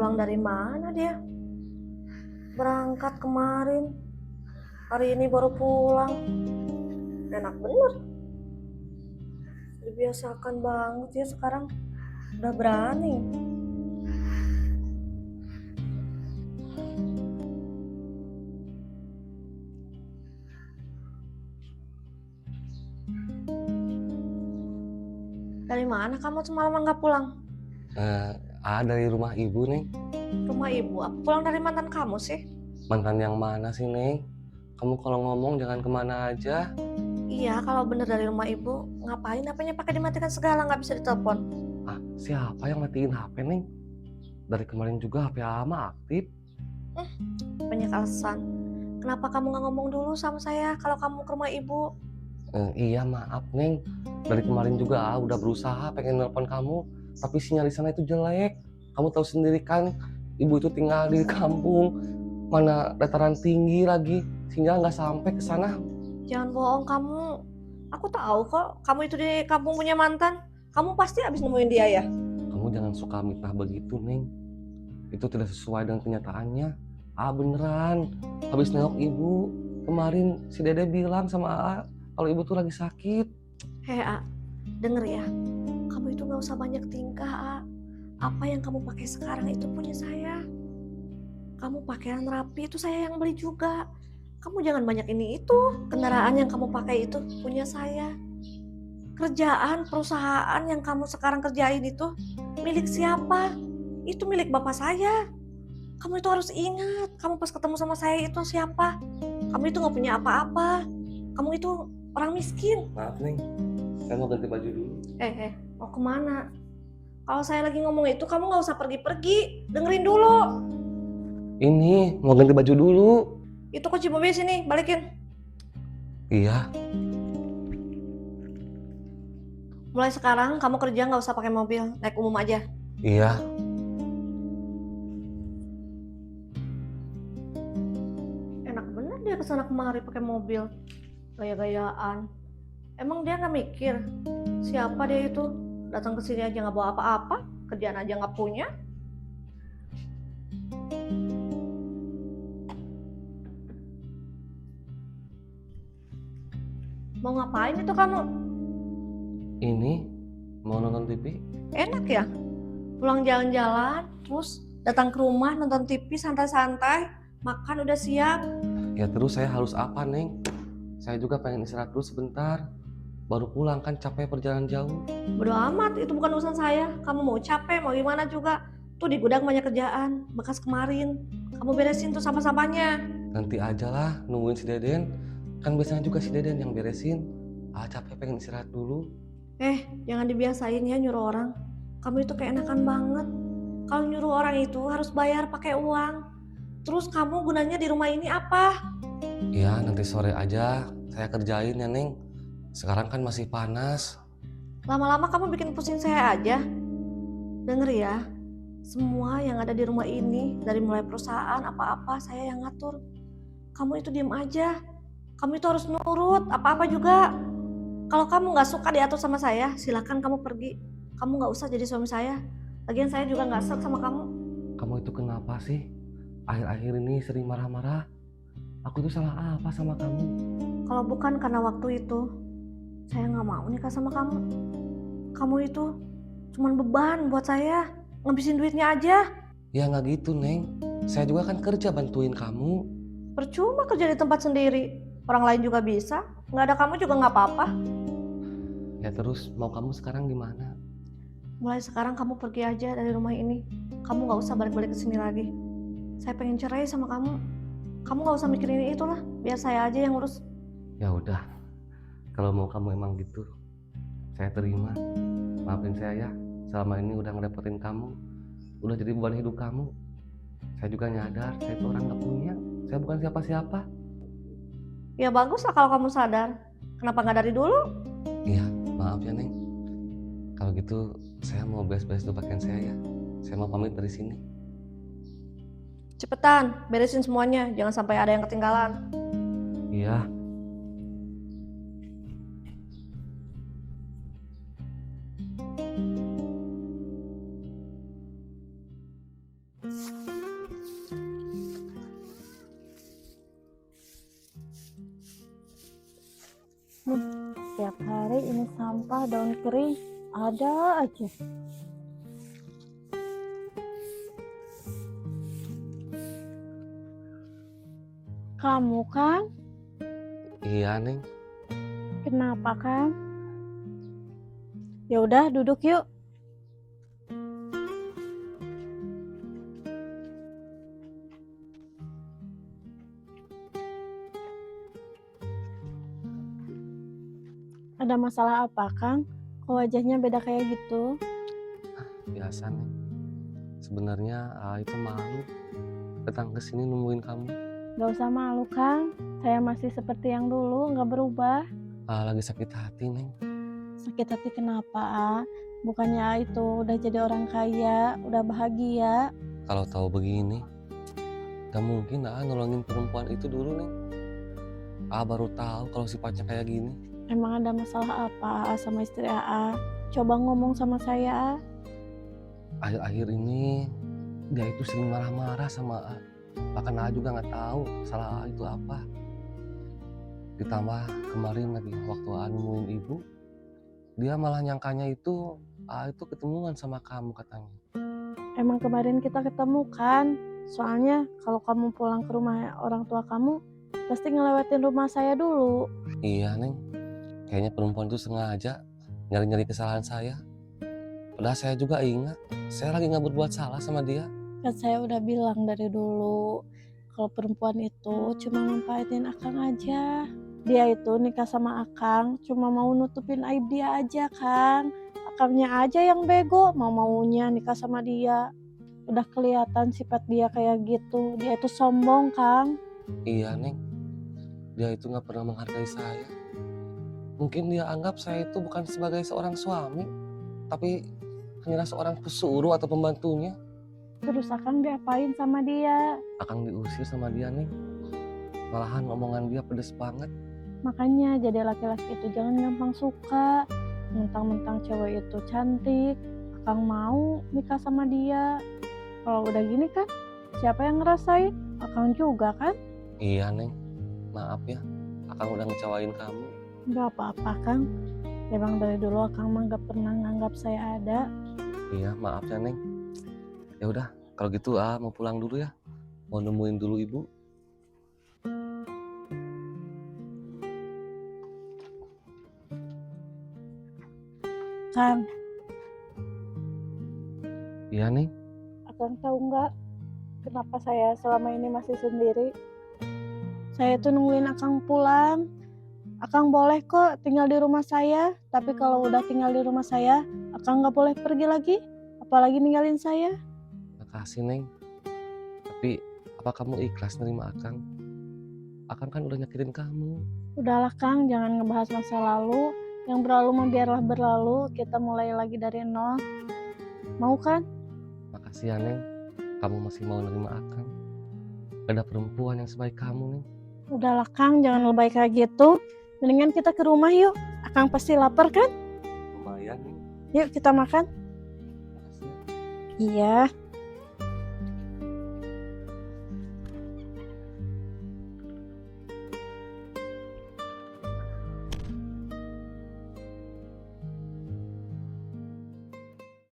Pulang dari mana dia? Berangkat kemarin, hari ini baru pulang. Enak bener. Dibiasakan banget ya sekarang. Udah berani. Dari mana kamu semalaman gak pulang? Dari rumah ibu, Neng. Rumah ibu? Apa pulang dari mantan kamu sih? Mantan yang mana sih, Neng? Kamu kalau ngomong jangan kemana aja. Iya, kalau bener dari rumah ibu, ngapain HP-nya pakai dimatikan segala, nggak bisa ditelepon? Siapa yang matiin HP, Neng? Dari kemarin juga HP Ama aktif. Banyak alasan. Kenapa kamu nggak ngomong dulu sama saya kalau kamu ke rumah ibu? Iya, maaf, Neng. Dari kemarin juga udah berusaha pengen nelpon kamu, tapi sinyal di sana itu jelek. Kamu tahu sendiri kan, ibu itu tinggal di kampung, mana dataran tinggi lagi, sinyal nggak sampai ke sana. Jangan bohong kamu. Aku tahu kok kamu itu di kampung punya mantan. Kamu pasti habis nemuin dia ya? Kamu jangan suka mitnah begitu, Neng. Itu tidak sesuai dengan kenyataannya. Beneran, habis nengok ibu kemarin si Dede bilang sama kalau ibu tuh lagi sakit. Hei denger ya. Kamu itu nggak usah banyak tingkah Apa yang kamu pakai sekarang itu punya saya. Kamu pakaian rapi itu saya yang beli juga. Kamu jangan banyak ini itu. Kendaraan yang kamu pakai itu punya saya. Kerjaan, perusahaan yang kamu sekarang kerjain itu milik siapa? Itu milik bapak saya. Kamu itu harus ingat, kamu pas ketemu sama saya itu siapa? Kamu itu gak punya apa-apa. Kamu itu orang miskin. Maaf Neng, saya mau ganti baju dulu. Mau kemana? Kalau saya lagi ngomong itu kamu gak usah pergi-pergi. Dengerin dulu. Ini mau ganti baju dulu. Itu kunci mobil sini, balikin. Iya. Mulai sekarang kamu kerja gak usah pakai mobil, naik umum aja. Iya. Enak bener dia kesana kemari pakai mobil, gaya-gayaan. Emang dia nggak mikir siapa dia itu datang ke sini aja nggak bawa apa-apa, kerjaan aja nggak punya. Mau ngapain itu kamu? Ini mau nonton TV. Enak ya, pulang jalan-jalan, terus datang ke rumah nonton TV santai-santai, makan udah siap. Ya terus saya harus apa Neng? Saya juga pengen istirahat dulu sebentar. Baru pulang kan capek perjalanan jauh. Bodo amat, itu bukan urusan saya. Kamu mau capek, mau gimana juga. Tuh di gudang banyak kerjaan, bekas kemarin. Kamu beresin tuh sampah-sampahnya. Nanti aja lah nungguin si Deden. Kan biasanya juga si Deden yang beresin. Capek pengen istirahat dulu. Jangan dibiasain ya nyuruh orang. Kamu itu keenakan banget. Kalau nyuruh orang itu harus bayar pakai uang. Terus kamu gunanya di rumah ini apa? Ya nanti sore aja saya kerjain ya Neng. Sekarang kan masih panas. Lama-lama kamu bikin pusing saya aja. Denger ya, semua yang ada di rumah ini, dari mulai perusahaan apa-apa saya yang ngatur. Kamu itu diem aja. Kamu itu harus nurut apa-apa juga. Kalau kamu gak suka diatur sama saya, silakan kamu pergi. Kamu gak usah jadi suami saya. Lagian saya juga gak seret sama kamu. Kamu itu kenapa sih? Akhir-akhir ini sering marah-marah. Aku tuh salah apa sama kamu? Kalau bukan karena waktu itu, saya gak mau nikah sama kamu. Kamu itu cuman beban buat saya. Ngabisin duitnya aja. Ya nggak gitu Neng. Saya juga kan kerja bantuin kamu. Percuma kerja di tempat sendiri. Orang lain juga bisa. Gak ada kamu juga gak apa-apa. Ya terus mau kamu sekarang gimana? Mulai sekarang kamu pergi aja dari rumah ini. Kamu gak usah balik-balik ke sini lagi. Saya pengen cerai sama kamu. Kamu gak usah mikirin itulah. Biar saya aja yang urus. Ya udah. Kalau mau kamu emang gitu, saya terima. Maafin saya ya. Selama ini udah ngerepotin kamu. Udah jadi beban hidup kamu. Saya juga nyadar saya itu orang gak punya. Saya bukan siapa-siapa. Ya bagus lah kalau kamu sadar. Kenapa gak dari dulu? Iya, maaf ya Neng. Kalau gitu saya mau beres-beres dulu pakaian saya ya. Saya mau pamit dari sini. Cepetan, beresin semuanya. Jangan sampai ada yang ketinggalan. Iya. Setiap hari ini sampah daun kering ada aja. Kamu kan? Iya Neng. Kenapa kan? Ya udah duduk yuk. Ada masalah apa Kang? Kok wajahnya beda kayak gitu? Biasa Neng. Sebenarnya itu malu datang ke sini nungguin kamu. Gak usah malu Kang. Saya masih seperti yang dulu, gak berubah. Lagi sakit hati Neng. Sakit hati kenapa? Bukannya itu udah jadi orang kaya, udah bahagia. Kalau tahu begini, gak mungkin nolongin perempuan itu dulu Neng. Baru tahu kalau sifatnya kayak gini. Emang ada masalah apa sama istri AA? Coba ngomong sama saya. Akhir-akhir ini dia itu sering marah-marah sama A. Bahkan A juga nggak tahu salah A itu apa. Ditambah kemarin lagi waktu A nemuin ibu, dia malah nyangkanya itu A itu ketemuan sama kamu katanya. Emang kemarin kita ketemu kan? Soalnya kalau kamu pulang ke rumah orang tua kamu, pasti ngelewatin rumah saya dulu. Iya Neng, kayaknya perempuan itu sengaja nyari-nyari kesalahan saya. Padahal saya juga ingat, saya lagi nggak berbuat salah sama dia. Kan saya udah bilang dari dulu, kalau perempuan itu cuma manfaatin Akang aja. Dia itu nikah sama Akang cuma mau nutupin aib dia aja Kang. Akangnya aja yang bego, mau-maunya nikah sama dia. Udah kelihatan sifat dia kayak gitu. Dia itu sombong Kang. Iya Neng, dia itu nggak pernah menghargai saya. Mungkin dia anggap saya itu bukan sebagai seorang suami, tapi hanyalah seorang pesuruh atau pembantunya. Terus Akang diapain sama dia? Akang diusir sama dia Neng. Malahan omongan dia pedes banget. Makanya jadi laki-laki itu jangan gampang suka. Mentang-mentang cewek itu cantik, Akang mau nikah sama dia. Kalau udah gini kan, siapa yang ngerasain? Akang juga kan? Iya Neng, maaf ya, Akang udah ngecewain kamu. Gak apa-apa Kang. Emang dari dulu Akang mah gak pernah nganggap saya ada. Iya maaf ya Neng. Ya udah, kalau gitu mau pulang dulu ya. Mau nemuin dulu ibu. Kang, Iya Neng. Akang tahu nggak kenapa saya selama ini masih sendiri? Saya tuh nungguin Akang pulang. Akang boleh kok tinggal di rumah saya, tapi kalau udah tinggal di rumah saya, Akang nggak boleh pergi lagi, apalagi ninggalin saya. Makasih Neng. Tapi apa kamu ikhlas nerima Akang? Akang kan udah nyakitin kamu. Udahlah Kang, jangan ngebahas masa lalu. Yang berlalu mah biarlah berlalu, kita mulai lagi dari nol. Mau kan? Makasih ya Neng. Kamu masih mau nerima Akang. Gak ada perempuan yang sebaik kamu Neng. Udahlah Kang, jangan lebay kayak gitu. Mendingan kita ke rumah yuk. Akang pasti lapar kan? Lumayan Neng. Yuk kita makan. Makasih ya. Iya.